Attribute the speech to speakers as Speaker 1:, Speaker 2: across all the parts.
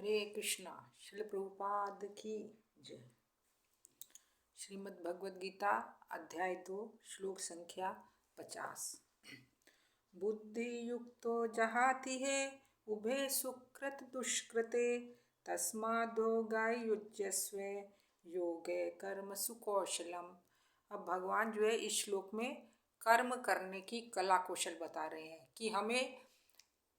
Speaker 1: हरे कृष्णा। श्रील प्रभुपाद की जय। श्रीमद् भगवद गीता अध्याय 2 श्लोक संख्या 50। बुद्धि युक्तो जहाति है उभे सुकृत दुष्कृते तस्माद्योगाय युज्यस्व योगे कर्म सुकौशलम। अब भगवान जो है इस श्लोक में कर्म करने की कला कौशल बता रहे हैं कि हमें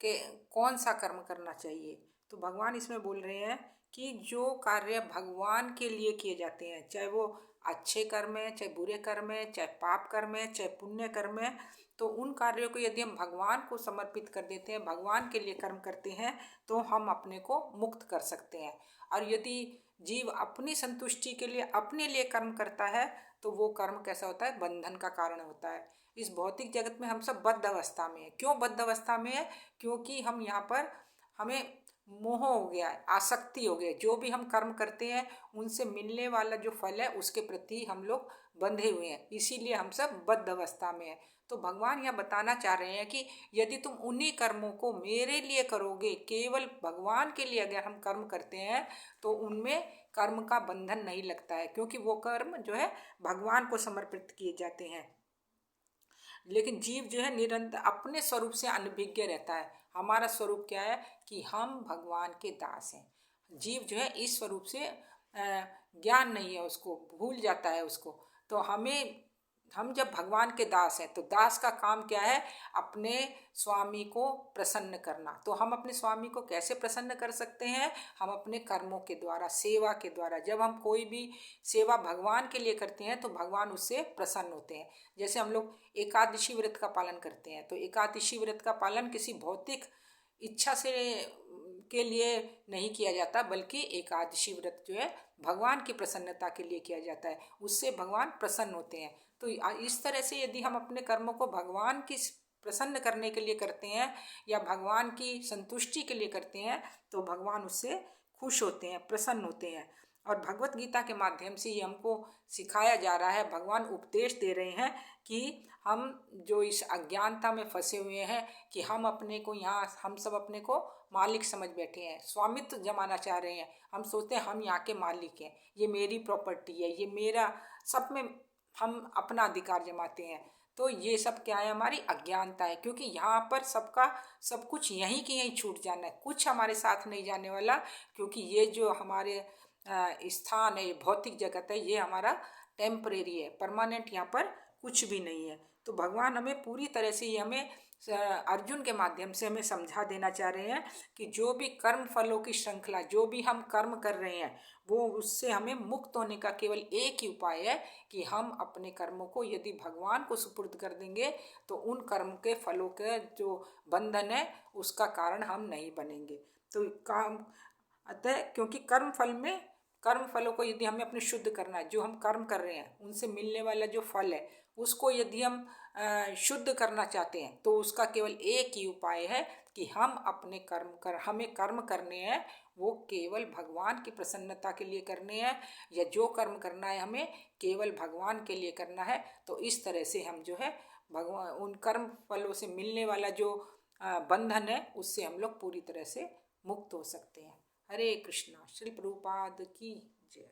Speaker 1: कौन सा कर्म करना चाहिए। तो भगवान इसमें बोल रहे हैं कि जो कार्य भगवान के लिए किए जाते हैं, चाहे वो अच्छे कर्म है, चाहे बुरे कर्म है, चाहे पाप कर्म है, चाहे पुण्य कर्म है, तो उन कार्यों को यदि हम भगवान को समर्पित कर देते हैं, भगवान के लिए कर्म करते हैं, तो हम अपने को मुक्त कर सकते हैं। और यदि जीव अपनी संतुष्टि के लिए अपने लिए कर्म करता है तो वो कर्म कैसा होता है? बंधन का कारण होता है। इस भौतिक जगत में हम सब बद्ध अवस्था में है। क्यों बद्ध अवस्था में है? क्योंकि हम यहाँ पर हमें मोह हो गया है, आसक्ति हो गई है। जो भी हम कर्म करते हैं उनसे मिलने वाला जो फल है उसके प्रति हम लोग बंधे हुए हैं, इसीलिए हम सब बद्ध अवस्था में है। तो भगवान यह बताना चाह रहे हैं कि यदि तुम उन्हीं कर्मों को मेरे लिए करोगे, केवल भगवान के लिए अगर हम कर्म करते हैं तो उनमें कर्म का बंधन नहीं लगता है, क्योंकि वो कर्म जो है भगवान को समर्पित किए जाते हैं। लेकिन जीव जो है निरंतर अपने स्वरूप से अनभिज्ञ रहता है। हमारा स्वरूप क्या है कि हम भगवान के दास हैं। जीव जो है इस स्वरूप से ज्ञान नहीं है, उसको भूल जाता है उसको। तो हम जब भगवान के दास हैं तो दास का काम क्या है? अपने स्वामी को प्रसन्न करना। तो हम अपने स्वामी को कैसे प्रसन्न कर सकते हैं? हम अपने कर्मों के द्वारा, सेवा के द्वारा। जब हम कोई भी सेवा भगवान के लिए करते हैं तो भगवान उससे प्रसन्न होते हैं। जैसे हम लोग एकादशी व्रत का पालन करते हैं, तो एकादशी व्रत का पालन किसी भौतिक इच्छा से के लिए नहीं किया जाता, बल्कि एकादशी व्रत जो है भगवान की प्रसन्नता के लिए किया जाता है। उससे भगवान प्रसन्न होते हैं। तो इस तरह से यदि हम अपने कर्मों को भगवान की प्रसन्न करने के लिए करते हैं या भगवान की संतुष्टि के लिए करते हैं तो भगवान उससे खुश होते हैं, प्रसन्न होते हैं। और भगवत गीता के माध्यम से ये हमको सिखाया जा रहा है, भगवान उपदेश दे रहे हैं कि हम जो इस अज्ञानता में फंसे हुए हैं कि हम अपने को यहाँ हम सब अपने को मालिक समझ बैठे हैं, स्वामित्व जमाना चाह रहे हैं। हम सोचते हैं हम यहाँ के मालिक हैं, ये मेरी प्रॉपर्टी है, ये मेरा, सब में हम अपना अधिकार जमाते हैं। तो ये सब क्या है? हमारी अज्ञानता है, क्योंकि यहाँ पर सबका सब कुछ यहीं की यहीं छूट जाना है, कुछ हमारे साथ नहीं जाने वाला। क्योंकि ये जो हमारे स्थान है, ये भौतिक जगत है, ये हमारा टेम्परेरी है, परमानेंट यहाँ पर कुछ भी नहीं है। तो भगवान हमें पूरी तरह से ये हमें अर्जुन के माध्यम से हमें समझा देना चाह रहे हैं कि जो भी कर्म फलों की श्रृंखला, जो भी हम कर्म कर रहे हैं, वो उससे हमें मुक्त होने का केवल एक ही उपाय है कि हम अपने कर्मों को यदि भगवान को सुपुर्द कर देंगे तो उन कर्म के फलों के जो बंधन है उसका कारण हम नहीं बनेंगे। तो काम अतः क्योंकि कर्म फलों को यदि हमें अपने शुद्ध करना है, जो हम कर्म कर रहे हैं उनसे मिलने वाला जो फल है उसको यदि हम शुद्ध करना चाहते हैं तो उसका केवल एक ही उपाय है कि हम अपने हमें कर्म करने हैं वो केवल भगवान की प्रसन्नता के लिए करने हैं, या जो कर्म करना है हमें केवल भगवान के लिए करना है। तो इस तरह से हम जो है भगवान उन कर्म फलों से मिलने वाला जो बंधन है उससे हम लोग पूरी तरह से मुक्त हो सकते हैं। हरे कृष्णा। श्री प्रभुपाद की जय।